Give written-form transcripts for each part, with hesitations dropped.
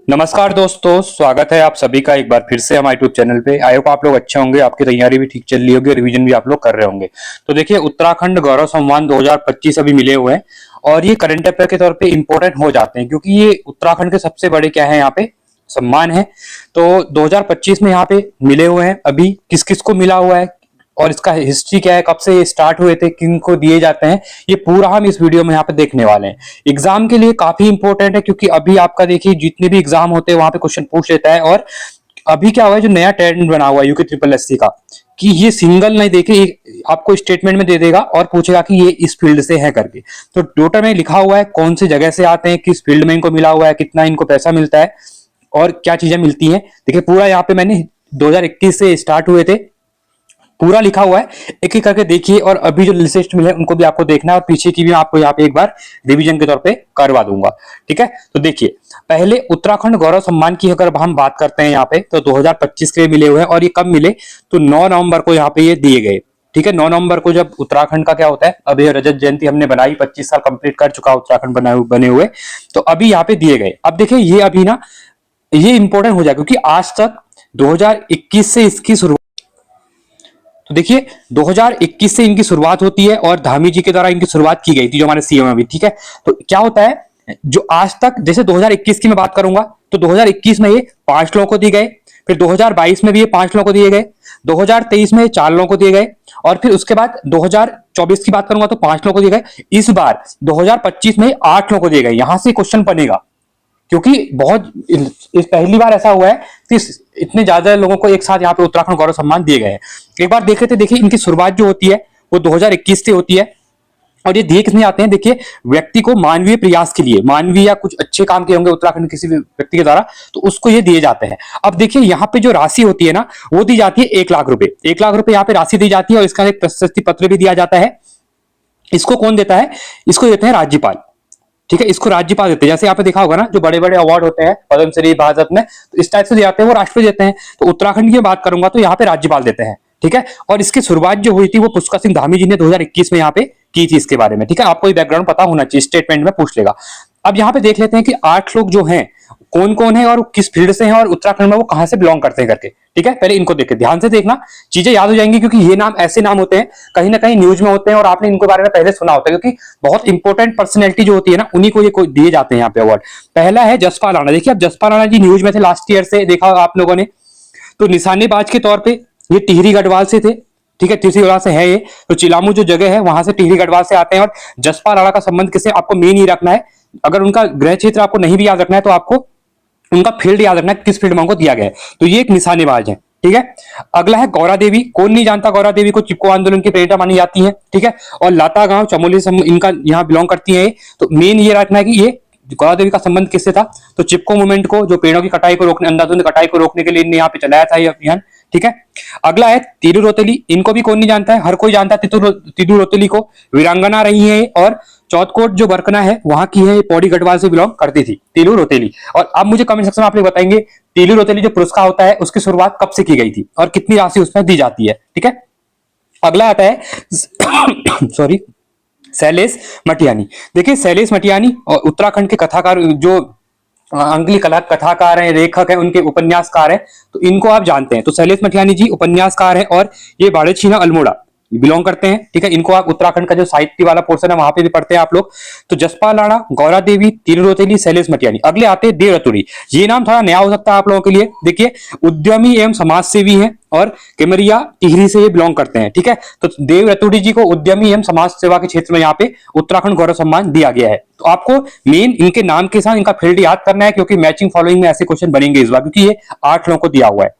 नमस्कार दोस्तों, स्वागत है आप सभी का एक बार फिर से हमारे यूट्यूब चैनल पे। आई होप आप लोग अच्छे होंगे, आपकी तैयारी भी ठीक चल रही होगी, रिवीजन भी आप लोग कर रहे होंगे। तो देखिए, उत्तराखंड गौरव सम्मान 2025 अभी मिले हुए हैं और ये करंट अफेयर के तौर पे इंपॉर्टेंट हो जाते हैं क्योंकि ये उत्तराखंड के सबसे बड़े क्या है यहाँ पे सम्मान है। तो 2025 में यहाँ पे मिले हुए हैं। अभी किस किस को मिला हुआ है और इसका हिस्ट्री क्या है, कब से ये स्टार्ट हुए थे, किन को दिए जाते हैं, ये पूरा हम इस वीडियो में यहाँ पे देखने वाले हैं। एग्जाम के लिए काफी इंपॉर्टेंट है क्योंकि अभी आपका देखिए जितने भी एग्जाम होते हैं वहां पे क्वेश्चन पूछ लेता है। और अभी क्या हुआ है, जो नया ट्रेंड बना हुआ है यूके ट्रिपल एससी का, कि ये सिंगल नहीं देके आपको स्टेटमेंट में दे देगा और पूछेगा कि ये इस फील्ड से है करके। तो टोटल में लिखा हुआ है कौन सी जगह से आते हैं, किस फील्ड में इनको मिला हुआ है, कितना इनको पैसा मिलता है और क्या चीजें मिलती हैं। देखिए पूरा यहाँ पे मैंने 2021 से स्टार्ट हुए थे, पूरा लिखा हुआ है, एक एक करके देखिए। और अभी जो लिस्ट मिले उनको भी आपको देखना है और पीछे की भी आपको यहाँ पे एक बार रिवीजन के तौर पे करवा दूंगा। ठीक है, तो देखिए पहले उत्तराखंड गौरव सम्मान की अगर हम बात करते हैं यहाँ पे, तो 2025 के मिले हुए हैं। और ये कब मिले, तो 9 नवंबर को यहाँ पे ये दिए गए। ठीक है, 9 नवंबर को जब उत्तराखंड का क्या होता है, अभी रजत जयंती हमने बनाई, 25 साल कंप्लीट कर चुका उत्तराखंड बने हुए, तो अभी यहाँ पे दिए गए। अब देखिए ये अभी ना ये इंपॉर्टेंट हो जाए क्योंकि आज तक 2021 से इसकी शुरुआत, तो देखिए 2021 से इनकी शुरुआत होती है और धामी जी के द्वारा इनकी शुरुआत की गई थी, जो हमारे सीएम अभी। ठीक है, तो क्या होता है, जो आज तक जैसे 2021 की मैं बात करूंगा तो 2021 में ये 5 लोगों को दिए गए, फिर 2022 में भी ये 5 लोगों को दिए गए, 2023 में 4 लोगों को दिए गए, और फिर उसके बाद 2024 की बात करूंगा तो 5 लोगों को दिए गए। इस बार 2025 में 8 लोगों को दिए गए। यहां से क्वेश्चन बनेगा क्योंकि बहुत इस पहली बार ऐसा हुआ है कि इतने ज्यादा लोगों को एक साथ यहाँ पे उत्तराखंड गौरव सम्मान दिए गए हैं। एक बार देखे थे, देखिए इनकी शुरुआत जो होती है वो 2021 से होती है। और ये दिए किसने आते हैं, देखिए व्यक्ति को मानवीय प्रयास के लिए, मानवीय या कुछ अच्छे काम किए होंगे उत्तराखंड किसी भी व्यक्ति के द्वारा, तो उसको ये दिए जाते हैं। अब देखिए यहाँ पे जो राशि होती है ना, वो दी जाती है 1 लाख रुपए। 1 लाख रुपए यहाँ पे राशि दी जाती है और इसका एक प्रशस्ति पत्र भी दिया जाता है। इसको कौन देता है, इसको देते हैं राज्यपाल। ठीक है, इसको राज्यपाल देते हैं। जैसे यहाँ पे देखा होगा ना, जो बड़े बड़े अवार्ड होते हैं पद्मश्री, भारत रत्न, तो इस टाइप से जाते हैं, वो राष्ट्रपति देते हैं। तो उत्तराखंड की बात करूंगा तो यहाँ पे राज्यपाल देते हैं। ठीक है, और इसकी शुरुआत जो हुई थी वो पुष्कर सिंह धामी जी ने 2021 में यहाँ पे की थी इसके बारे में। ठीक है, आपको ये बैकग्राउंड पता होना चाहिए, स्टेटमेंट में पूछ लेगा। अब यहाँ पे देख लेते हैं कि 8 लोग जो हैं कौन कौन है और किस फील्ड से हैं और उत्तराखंड में वो कहां से बिलोंग करते हैं करके। ठीक है, पहले इनको देखे, ध्यान से देखना, चीजें याद हो जाएंगी क्योंकि ये नाम ऐसे नाम होते हैं कहीं ना कहीं न्यूज में होते हैं और आपने इनको बारे में पहले सुना होता है क्योंकि बहुत इंपॉर्टेंट पर्सनैलिटी जो होती है ना, उन्हीं को ये दिए जाते हैं यहाँ पे अवार्ड। पहला है जसपाल राणा। देखिए अब जसपाल राणा जी न्यूज में थे, लास्ट ईयर से देखा होगा आप लोगों ने। तो निशानेबाज के तौर पर ये टिहरी गढ़वाल से थे। ठीक है, टिहरी गढ़वाल से है ये। तो चिलामू जो जगह है वहां से टिहरी गढ़वाल से आते हैं। और जसपाल राणा का संबंध किससे, आपको मेन ही रखना है। अगर उनका गृह क्षेत्र आपको नहीं भी याद रखना है तो आपको उनका फील्ड याद रखना है, किस फील्ड में उनको दिया गया है। तो ये एक निशानेबाज है। ठीक है, अगला है गौरा देवी। कौन नहीं जानता गौरा देवी को, चिपको आंदोलन की प्रेरणा मानी जाती है। ठीक है, और लाता गांव चमोली से इनका यहाँ बिलोंग करती है। तो मेन ये रखना है कि ये गौरा देवी का संबंध किससे था, तो चिपको मूवमेंट को, जो पेड़ों की कटाई को रोकने, अंधाधुंध कटाई को रोकने के लिए इन्हें यहाँ पे चलाया था ये अभियान। ठीक है, अगला है तीलू रोतेली। इनको भी कौन नहीं जानता है, हर कोई जानता है तीलू रोतेली को। वीरांगना रही है और चौथकोट जो बरकना है वहां की है, पौड़ी गढ़वाल से बिलोंग करती थी तीलू रोतेली। और अब मुझे कमेंट सेक्शन में आप लोग बताएंगे तीलू रोतेली जो पुरस्कार होता है उसकी शुरुआत कब से की गई थी और कितनी राशि उसमें दी जाती है। ठीक है, अगला आता है सॉरी शैलेश मटियानी। देखिए शैलेश मटियानी और उत्तराखंड के कथाकार, जो अंगली कला कथाकार हैं, लेखक हैं, उनके उपन्यासकार हैं, तो इनको आप जानते हैं। तो शैलेश मटियानी जी उपन्यासकार हैं और ये बाड़ेछीना अल्मोड़ा बिलोंग करते हैं। ठीक है, इनको आप उत्तराखंड का जो साहित्य वाला पोर्शन है वहां पे भी पढ़ते हैं आप लोग। तो जसपाल राणा, गौरा देवी, तीलू रोतेली, शैलेश मटियानी। अगले आते हैं देव रतुड़ी। ये नाम थोड़ा नया हो सकता है आप लोगों के लिए। देखिए उद्यमी एवं समाज सेवी हैं और केमरिया टिहरी से ये बिलोंग करते हैं। ठीक है, तो देव रतुड़ी जी को उद्यमी एवं समाज सेवा के क्षेत्र में यहाँ पे उत्तराखंड गौरव सम्मान दिया गया है। तो आपको मेन इनके नाम के साथ इनका फील्ड याद करना है क्योंकि मैचिंग फॉलोइंग में ऐसे क्वेश्चन बनेंगे इस बार, क्योंकि ये 8 लोगों को दिया हुआ है।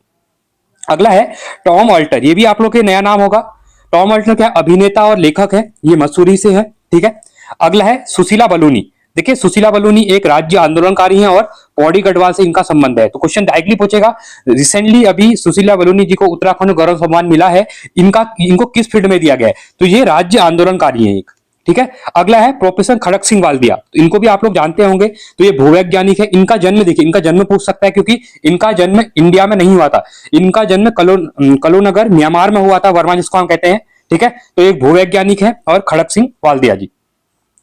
अगला है टॉम ऑल्टर। ये भी आप लोग के नया नाम होगा। टॉम ऑल्टर क्या अभिनेता और लेखक है, ये मसूरी से है। ठीक है, अगला है सुशीला बलूनी। देखिए सुशीला बलूनी एक राज्य आंदोलनकारी हैं और पौड़ी गढ़वाल से इनका संबंध है। तो क्वेश्चन डायरेक्टली पूछेगा, रिसेंटली अभी सुशीला बलूनी जी को उत्तराखंड गौरव सम्मान मिला है, इनको किस फील्ड में दिया गया है, तो ये राज्य आंदोलनकारी है एक। ठीक है, अगला है प्रोफेसर खड़क सिंह वाल्दिया। तो इनको भी आप लोग जानते होंगे। तो ये भूवैज्ञानिक है। इनका जन्म देखिए, इनका जन्म पूछ सकता है क्योंकि इनका जन्म इंडिया में नहीं हुआ था। इनका जन्म कलोनगर म्यांमार में हुआ था, वर्मा जिसको हम कहते हैं। ठीक है, तो एक भूवैज्ञानिक है और खड़क सिंह वाल्दिया जी।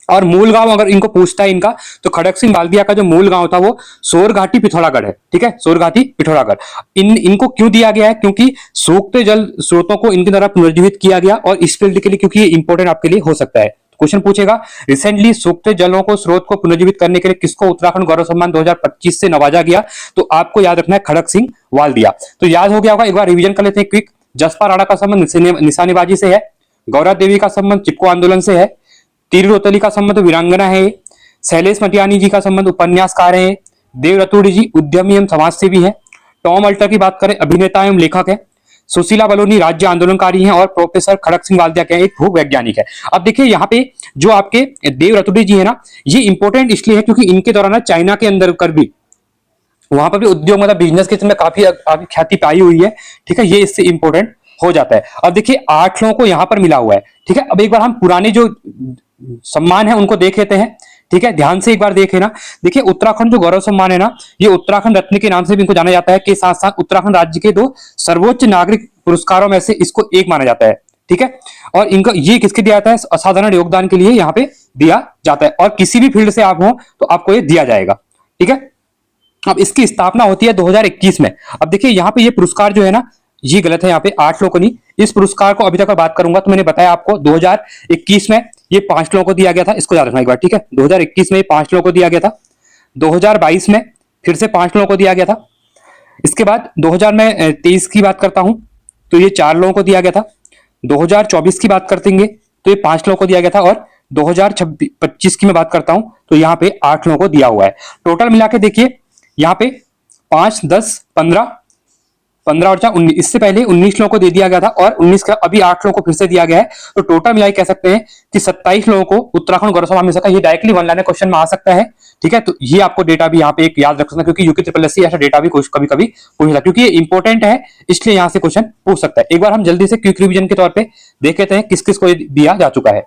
और मूल गांव अगर इनको पूछता है इनका, तो खड़क सिंह बाल्दिया का जो मूल गांव था वो सोरघाटी पिथौरागढ़ है। ठीक है, सोरघाटी पिथौरागढ़। इनको क्यों दिया गया है? क्योंकि सूखते जल स्रोतों को इनके द्वारा पुनर्जीवित किया गया, और इस फील्ड के लिए क्योंकि ये इंपॉर्टेंट आपके लिए हो सकता है। क्वेश्चन पूछेगा, रिसेंटली सूखते जलों को स्रोत को पुनर्जीवित करने के लिए किसको उत्तराखंड गौरव सम्मान 2025 से नवाजा गया? तो आपको याद रखना है खड़क सिंह वाल्दिया। तो याद हो गया होगा, एक बार रिवीजन कर लेते हैं क्विक। जसपा राणा का संबंध निशानेबाजी से है, गौरा देवी का संबंध चिपको आंदोलन से है, तीर रोतली का संबंध वीरांगना है, शैलेश मटियानी जी का संबंध उपन्यासकार है, देव रतुड़ी जी उद्यमी एवं समाजसेवी है, टॉम अल्टर की बात करें अभिनेता एवं लेखक है, सुशीला बलोनी राज्य आंदोलनकारी हैं, और प्रोफेसर खड़क सिंह वाल्दिया के एक भू वैज्ञानिक है। अब देखिए यहाँ पे जो आपके देव रतुड़ी जी है ना, ये इंपॉर्टेंट इसलिए है क्योंकि इनके द्वारा ना चाइना के अंदर कर भी वहां पर भी उद्योग मतलब बिजनेस के में काफी ख्याति पाई हुई है। ठीक है, ये इससे इंपॉर्टेंट हो जाता है। अब देखिए 8 लोगों को यहां पर मिला हुआ है। ठीक है, अब एक बार हम पुराने जो सम्मान है उनको देख लेते हैं। ठीक है, ध्यान से एक बार देखें ना। देखिए उत्तराखंड जो गौरव सम्मान है ना, ये उत्तराखंड रत्न के नाम से भी इनको जाना जाता है, के साथ साथ उत्तराखंड राज्य के 2 सर्वोच्च नागरिक पुरस्कारों में से इसको एक माना जाता है। ठीक है, और इनका ये किसके दिया जाता है? असाधारण योगदान के लिए यहाँ पे दिया जाता है, और किसी भी फील्ड से आप हो तो आपको ये दिया जाएगा। ठीक है, अब इसकी स्थापना होती है 2021 में। अब देखिए यहाँ पे ये पुरस्कार जो है ना, ये गलत है, यहाँ पे 8 लोगों को नहीं। इस पुरस्कार को अभी तक मैं बात करूंगा तो मैंने बताया आपको 2021 में ये 5 लोगों को दिया गया था, इसको याद रखना एक बार। ठीक है, 2021 में ये 5 लोगों को दिया गया था, 2022 में फिर से 5 लोगों को दिया गया था, इसके बाद 2023 की बात करता हूं तो ये 4 लोगों को दिया गया था, 2024 की बात करतेंगे तो ये 5 लोगों को दिया गया था, और 2025 की मैं बात करता हूं तो यहाँ पे 8 लोगों को दिया हुआ है। टोटल मिला के देखिए यहाँ पे 5, 10, 15 और 4 19, इससे पहले 19 लोगों को दे दिया गया था, और 19 का अभी 8 लोगों को फिर से दिया गया है। तो टोटल मिला कह सकते हैं कि 27 लोगों को उत्तराखंड गौरव सम्मान मिल सका। ये डायरेक्टली 1 लाइन क्वेश्चन में आ सकता है। ठीक है, तो ये आपको डेटा भी यहाँ पे एक याद रख सकते हैं, क्योंकि यूके ट्रिपल एस ऐसा डेटा भी कभी कभी पूछ सकता है, क्योंकि ये इंपॉर्टेंट है, इसलिए यहाँ से क्वेश्चन पूछ सकता है। एक बार हम जल्दी से क्विक रिविजन के तौर पर देख लेते हैं किस किस को दिया जा चुका है,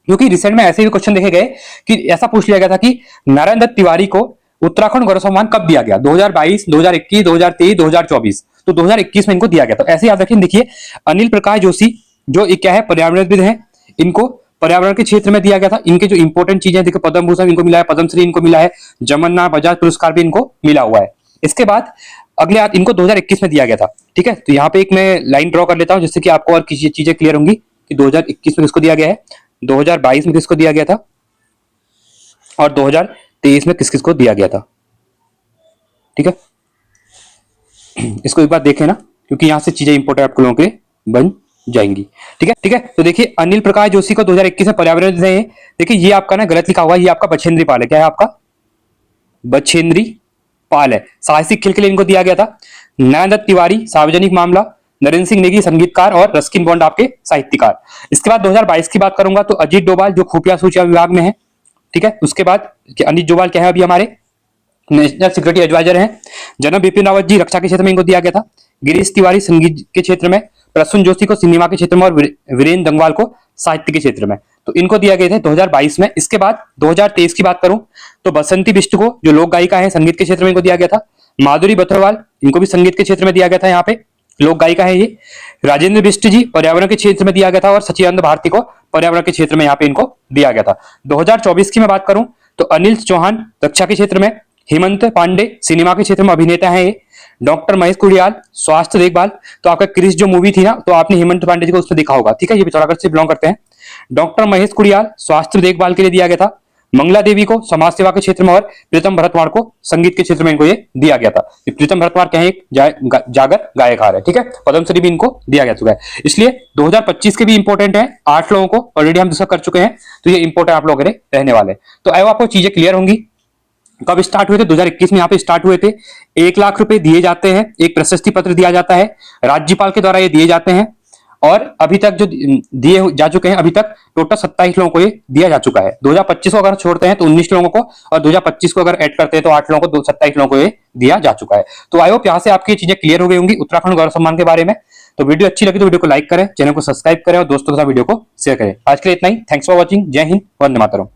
क्योंकि रिसेंट में ऐसे भी क्वेश्चन देखे गए कि ऐसा पूछ लिया गया था कि नारायण दत्त तिवारी को उत्तराखंड गौरव सम्मान कब दिया गया? 2022, 2021, 2023, 2024। तो 2021 में इनको दिया गया। तो ऐसे याद रखें। देखिए अनिल प्रकाश जोशी जो क्या है पर्यावरणविद हैं, इनको पर्यावरण के क्षेत्र में दिया गया था। इनके जो इंपॉर्टेंट चीजें देखिए पद्म भूषण इनको मिला है, पद्मश्री इनको मिला है, जमन्ना बजाज पुरस्कार भी इनको मिला हुआ है। इसके बाद अगले इनको 2021 में दिया गया था। ठीक है, तो यहाँ पे एक मैं लाइन ड्रॉ कर लेता हूँ जिससे कि आपको और किसी चीजें क्लियर होंगी कि 2021 में किसको दिया गया है, 2022 में किसको दिया गया था, और 2023 में किस किस को दिया गया था। ठीक है, इसको एक बार देखें ना, क्योंकि यहां से चीजें इंपॉर्टेंट आप लोगों के बन जाएंगी। ठीक है, ठीक है। तो देखिए अनिल प्रकाश जोशी को 2021 में पर्यावरण से, देखिए ये आपका ना गलत लिखा हुआ है, ये आपका बछेंद्री पाल है। क्या है आपका? बछेंद्री पाल है। साहसिक खेल के लिए इनको दिया गया था। नारायण दत्त तिवारी सार्वजनिक मामला, नरेंद्र सिंह नेगी संगीतकार, और रस्किन बॉन्ड आपके साहित्यकार। इसके बाद 2022 की बात करूंगा तो अजीत डोभाल जो खुफिया सूचना विभाग में है। ठीक है, उसके बाद अजीत डोभाल क्या है अभी हमारे नेशनल सिक्योरिटी एडवाइजर हैं। जनरल बिपिन रावत जी रक्षा के क्षेत्र में इनको दिया गया था। गिरीश तिवारी संगीत के क्षेत्र में, प्रसून जोशी को सिनेमा के क्षेत्र में, और वीरेंद्र दंगवाल को साहित्य के क्षेत्र में। तो इनको दिया गए थे 2022 में। इसके बाद 2023 की बात करूं तो बसंती बिष्ट को जो लोक गायिका है संगीत के क्षेत्र में इनको दिया गया था। माधुरी बथरवाल इनको भी संगीत के क्षेत्र में दिया गया था, यहाँ पे लोक गायिका है ये। राजेंद्र बिष्ट जी पर्यावरण के क्षेत्र में दिया गया था, और सचिदानंद भारती को पर्यावरण के क्षेत्र में यहाँ पे इनको दिया गया था। 2024 की मैं बात करूं तो अनिल चौहान रक्षा के क्षेत्र में, हेमंत पांडे सिनेमा के क्षेत्र में अभिनेता है ये। डॉक्टर महेश कुड़ियाल स्वास्थ्य देखभाल, तो आपका क्रिस जो मूवी थी ना तो आपने हेमंत पांडे जी को उसमें देखा होगा। ठीक है, ये पिथौरागढ़ से बिलोंग करते हैं। डॉक्टर महेश कुड़ियाल स्वास्थ्य देखभाल के लिए दिया गया था। मंगला देवी को समाज सेवा के क्षेत्र में, और प्रीतम भरतवाड़ को संगीत के क्षेत्र में इनको ये दिया गया था। प्रीतम भरतवाड़ क्या है, एक जागर गायकार है। ठीक है, पद्मश्री भी इनको दिया गया चुका है। इसलिए 2025 के भी इंपॉर्टेंट है, 8 लोगों को ऑलरेडी हम डिस्कस कर चुके हैं, तो ये इंपॉर्टेंट आप लोगों के रहने वाले। तो आई आपको चीजें क्लियर होंगी। कब स्टार्ट हुए थे? 2021 में यहाँ पे स्टार्ट हुए थे। 1 लाख रुपए दिए जाते हैं, एक प्रशस्ति पत्र दिया जाता है, राज्यपाल के द्वारा ये दिए जाते हैं, और अभी तक जो दिए जा चुके हैं अभी तक टोटल 27 लोगों को ये दिया जा चुका है। 2025 को अगर छोड़ते हैं तो 19 लोगों को, और 2025 को अगर ऐड करते हैं तो 8 लोगों को, 27 लोगों को ये दिया जा चुका है। तो आई होप यहाँ से आपकी चीजें क्लियर हो गई होंगी उत्तराखंड गौरव सम्मान के बारे में। तो वीडियो अच्छी लगी तो वीडियो को लाइक करें, चैनल को सब्सक्राइब करें, और दोस्तों के साथ वीडियो को शेयर करें। आज के लिए इतना ही। Thanks for watching. जय हिंद, वंदे मातरम।